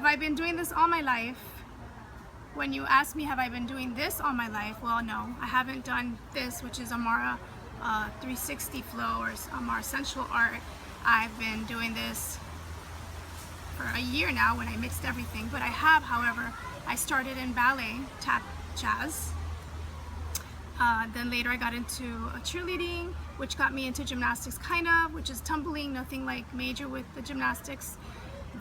have I been doing this all my life? When you ask me, have I been doing this all my life? Well, no, I haven't done this, which is Amara 360 flow or Amara sensual art. I've been doing this for a year now when I mixed everything, but I have, however, I started in ballet, tap, jazz. Then later I got into cheerleading, which got me into gymnastics kind of, which is tumbling, nothing like major with the gymnastics.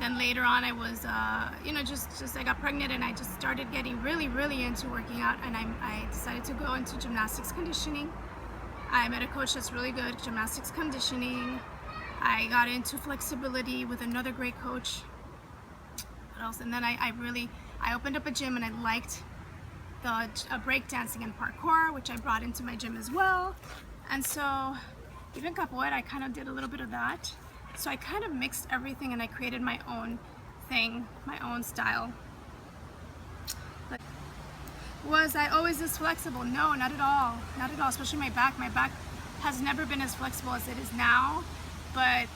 Then later on I was, I got pregnant and I just started getting really into working out, and I decided to go into gymnastics conditioning. I met a coach that's really good, gymnastics conditioning. I got into flexibility with another great coach. What else? And then I opened up a gym, and I liked the breakdancing and parkour, which I brought into my gym as well. And so even capoeira, I kind of did a little bit of that. So I kind of mixed everything and I created my own thing, my own style. But was I always this flexible? No, not at all. Not at all, especially my back. My back has never been as flexible as it is now. But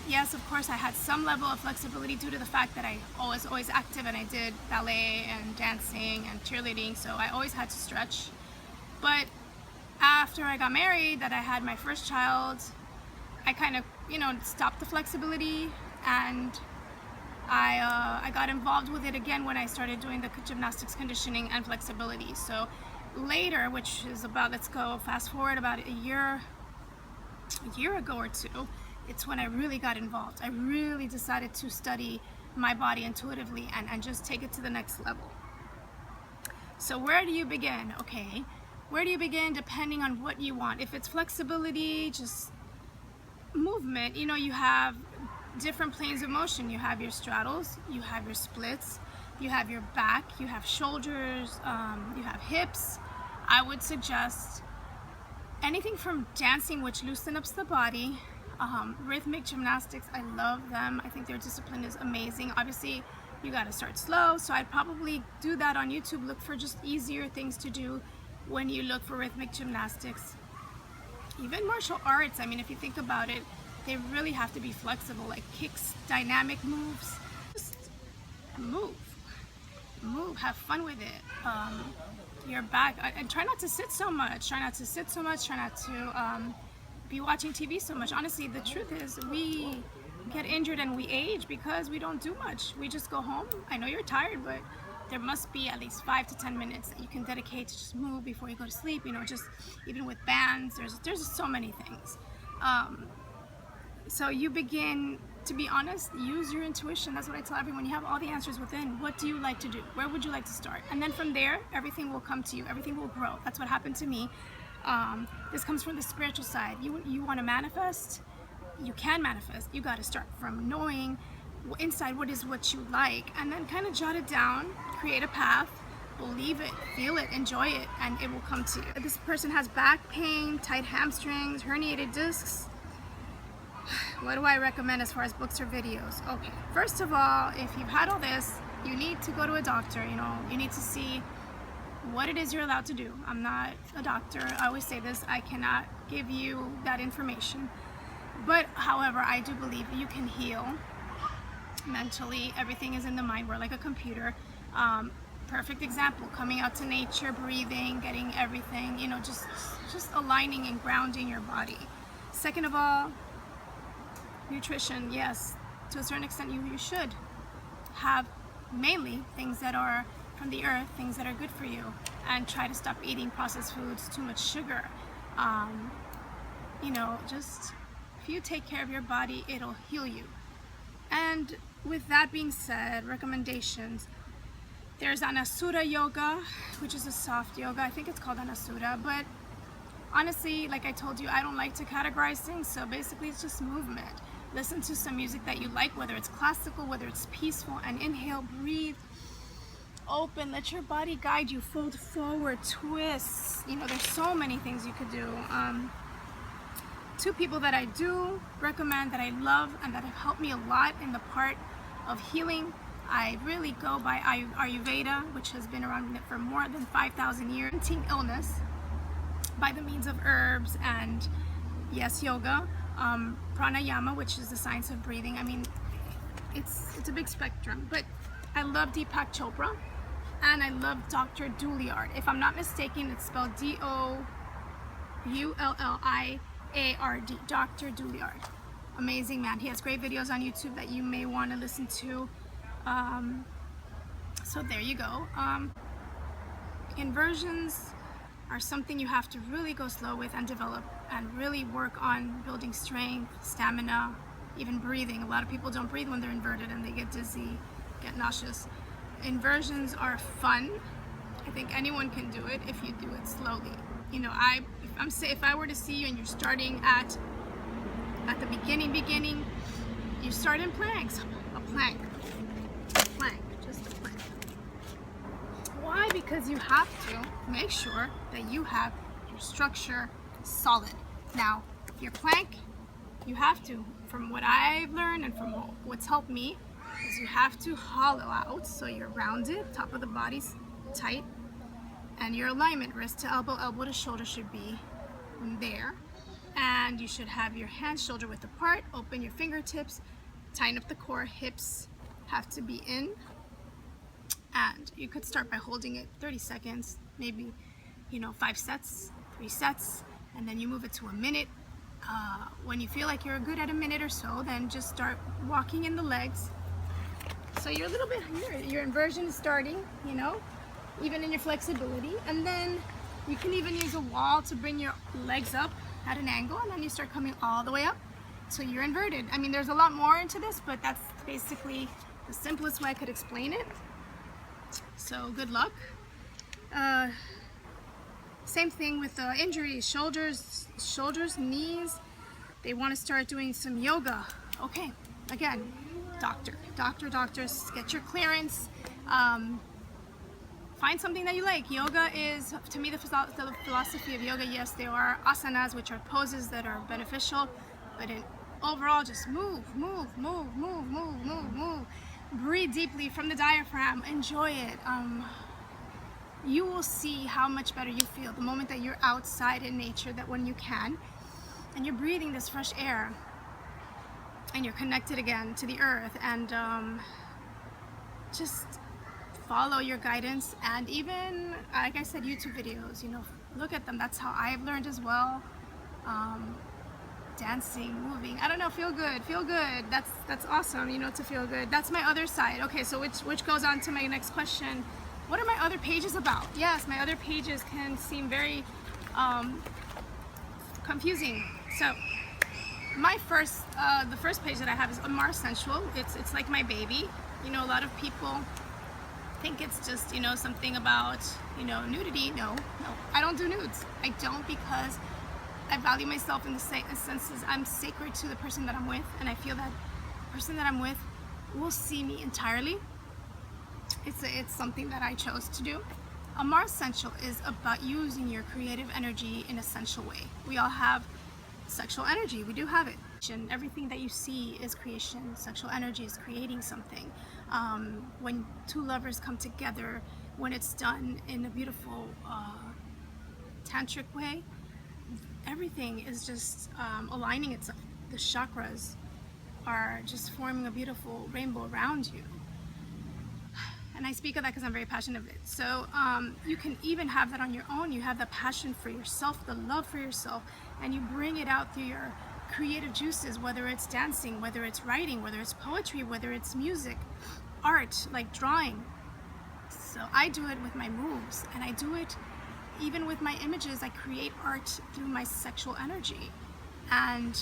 yes, of course, I had some level of flexibility due to the fact that I was always active, and I did ballet and dancing and cheerleading, so I always had to stretch. But after I got married, that I had my first child, I kind of, stopped the flexibility, and I got involved with it again when I started doing the gymnastics conditioning and flexibility. So later, which is about, let's go fast forward about a year ago or two, it's when I really got involved. I really decided to study my body intuitively and just take it to the next level. So where do you begin? Okay, where do you begin depending on what you want? If it's flexibility, just movement, you have different planes of motion. You have your straddles, you have your splits, you have your back, you have shoulders, you have hips. I would suggest anything from dancing, which loosens up the body, rhythmic gymnastics. I love them. I think their discipline is amazing. Obviously, you got to start slow, so I'd probably do that on YouTube. Look for just easier things to do when you look for rhythmic gymnastics. Even martial arts, I mean, if you think about it, they really have to be flexible, like kicks, dynamic moves. Just move, have fun with it. Your back, and try not to sit so much. Try not to be watching TV so much. Honestly, the truth is we get injured and we age because we don't do much. We just go home. I know you're tired, but there must be at least 5 to 10 minutes that you can dedicate to just move before you go to sleep. Just even with bands, there's just so many things. So you begin, to be honest, use your intuition. That's what I tell everyone. You have all the answers within. What do you like to do? Where would you like to start? And then from there, everything will come to you. Everything will grow. That's what happened to me. This comes from the spiritual side. You want to manifest? You can manifest. You got to start from knowing inside what you like, and then kind of jot it down, create a path, believe it, feel it, enjoy it, and it will come to you. This person has back pain, tight hamstrings, herniated discs. What do I recommend as far as books or videos? Okay, first of all, if you've had all this, you need to go to a doctor. You need to see what it is you're allowed to do. I'm not a doctor. I always say this, I cannot give you that information. But however, I do believe you can heal mentally. Everything is in the mind. We're like a computer. Perfect example, coming out to nature, breathing, getting everything, just aligning and grounding your body. Second of all, nutrition. Yes, to a certain extent you should have mainly things that are from the earth, things that are good for you, and try to stop eating processed foods, too much sugar. Just if you take care of your body, it'll heal you. And with that being said, recommendations. There's Anasura yoga, which is a soft yoga. I think it's called Anasura, but honestly, like I told you, I don't like to categorize things, so basically it's just movement. Listen to some music that you like, whether it's classical, whether it's peaceful, and inhale, breathe, open, let your body guide you, fold forward, twist. There's so many things you could do. Two people that I do recommend, that I love, and that have helped me a lot in the part of healing, I really go by Ayurveda, which has been around for more than 5,000 years. Preventing illness by the means of herbs and, yes, yoga, pranayama, which is the science of breathing. I mean, it's a big spectrum, but I love Deepak Chopra, and I love Dr. Douliard. If I'm not mistaken, it's spelled D-O-U-L-L-I-A-R-D, Dr. Douliard. Amazing man. He has great videos on YouTube that you may want to listen to. So there you go. Inversions are something you have to really go slow with and develop and really work on building strength, stamina, even breathing. A lot of people don't breathe when they're inverted and they get dizzy, get nauseous. Inversions are fun. I think anyone can do it if you do it slowly. You know, if I were to see you and you're starting at the beginning, you start in planks. A plank, just a plank. Why? Because you have to make sure that you have your structure solid. Now, your plank, you have to, from what I've learned and from what's helped me, is you have to hollow out so you're rounded, top of the body's tight, and your alignment, wrist to elbow, elbow to shoulder, should be there. And you should have your hands shoulder width apart, open your fingertips, tighten up the core, hips have to be in. And you could start by holding it 30 seconds, maybe, 5 sets, 3 sets, and then you move it to a minute. When you feel like you're good at a minute or so, then just start walking in the legs. So you're a little bit here, your inversion is starting, even in your flexibility. And then you can even use a wall to bring your legs up at an angle, and then you start coming all the way up so you're inverted. I mean, there's a lot more into this, but that's basically the simplest way I could explain it. So good luck. Same thing with injuries, shoulders, knees. They want to start doing some yoga. Okay, again, doctors, get your clearance. Find something that you like. Yoga is, to me, the philosophy of yoga. Yes, there are asanas, which are poses that are beneficial, but overall, just move. Breathe deeply from the diaphragm. Enjoy it. You will see how much better you feel the moment that you're outside in nature, that when you can, and you're breathing this fresh air, and you're connected again to the earth, and just follow your guidance. And even, like I said, YouTube videos, look at them. That's how I've learned as well. Dancing, moving, I don't know, feel good. That's awesome, to feel good. That's my other side. Okay, so which goes on to my next question. What are my other pages about? Yes, my other pages can seem very confusing. So my the first page that I have is Mars Sensual. It's like my baby. A lot of people think it's just something about nudity. No, I don't do nudes. I don't, because I value myself in the senses I'm sacred to the person that I'm with, and I feel that the person that I'm with will see me entirely. It's something that I chose to do. A Mars Sensual is about using your creative energy in a sensual way. We all have sexual energy. We do have it. And everything that you see is creation. Sexual energy is creating something. When two lovers come together, when it's done in a beautiful tantric way, everything is just aligning itself. The chakras are just forming a beautiful rainbow around you. And I speak of that because I'm very passionate of it. So you can even have that on your own. You have the passion for yourself, the love for yourself, and you bring it out through your creative juices, whether it's dancing, whether it's writing, whether it's poetry, whether it's music, art, like drawing. So I do it with my moves, and I do it even with my images. I create art through my sexual energy. And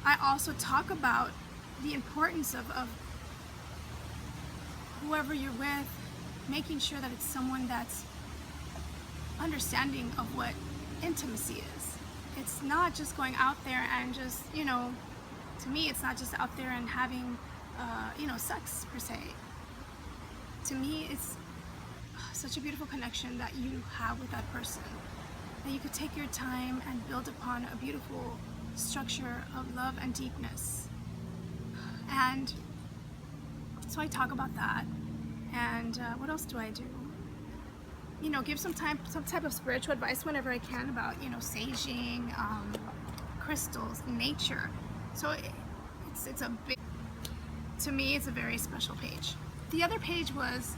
I also talk about the importance of whoever you're with, making sure that it's someone that's understanding of what intimacy is. It's not just going out there and just, to me, it's not just out there and having, sex per se. To me, it's such a beautiful connection that you have with that person, that you could take your time and build upon a beautiful structure of love and deepness. And so I talk about that. And what else do I do? Give some type of spiritual advice whenever I can about, saging, crystals, nature. So it's a big, to me, it's a very special page. the other page was,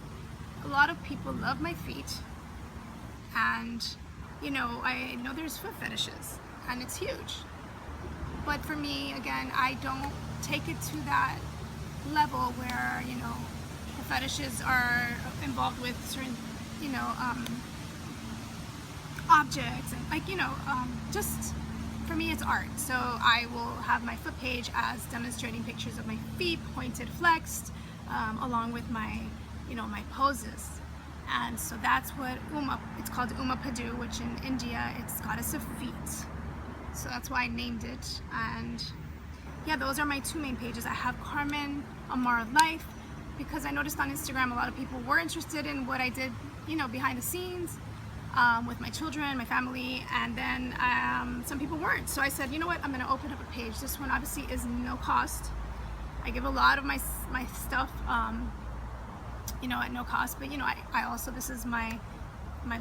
a lot of people love my feet, and you know, I know there's foot fetishes and it's huge, but for me, again, I don't take it to that level where, you know, the fetishes are involved with certain, you know, objects, and like, you know, just for me it's art. So I will have my foot page as demonstrating pictures of my feet, pointed, flexed, along with my, you know, my poses. And so that's what it's called Uma Padu, which in India it's goddess of feet. So that's why I named it. And yeah, those are my two main pages. I have Carmen Amara Life, because I noticed on Instagram a lot of people were interested in what I did, you know, behind the scenes, with my children, my family, and then some people weren't. So I said, you know what, I'm gonna open up a page. This one obviously is no cost. I give a lot of my stuff, you know, at no cost, but you know, I also, this is my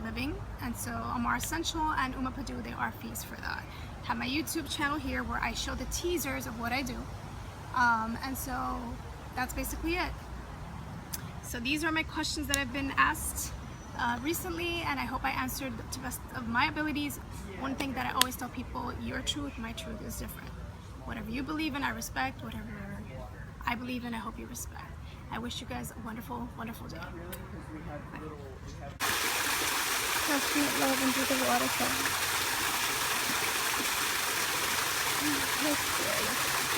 living, and so Amar Essential and Uma Padu, they are fees for that. I have my YouTube channel here where I show the teasers of what I do, and so that's basically it. So these are my questions that have been asked recently, and I hope I answered to the best of my abilities. One thing that I always tell people, your truth, my truth is different. Whatever you believe in, I respect. Whatever I believe in, I hope you respect. I wish you guys a wonderful, wonderful day. Bye. Passionate love into the waterfall. That's good.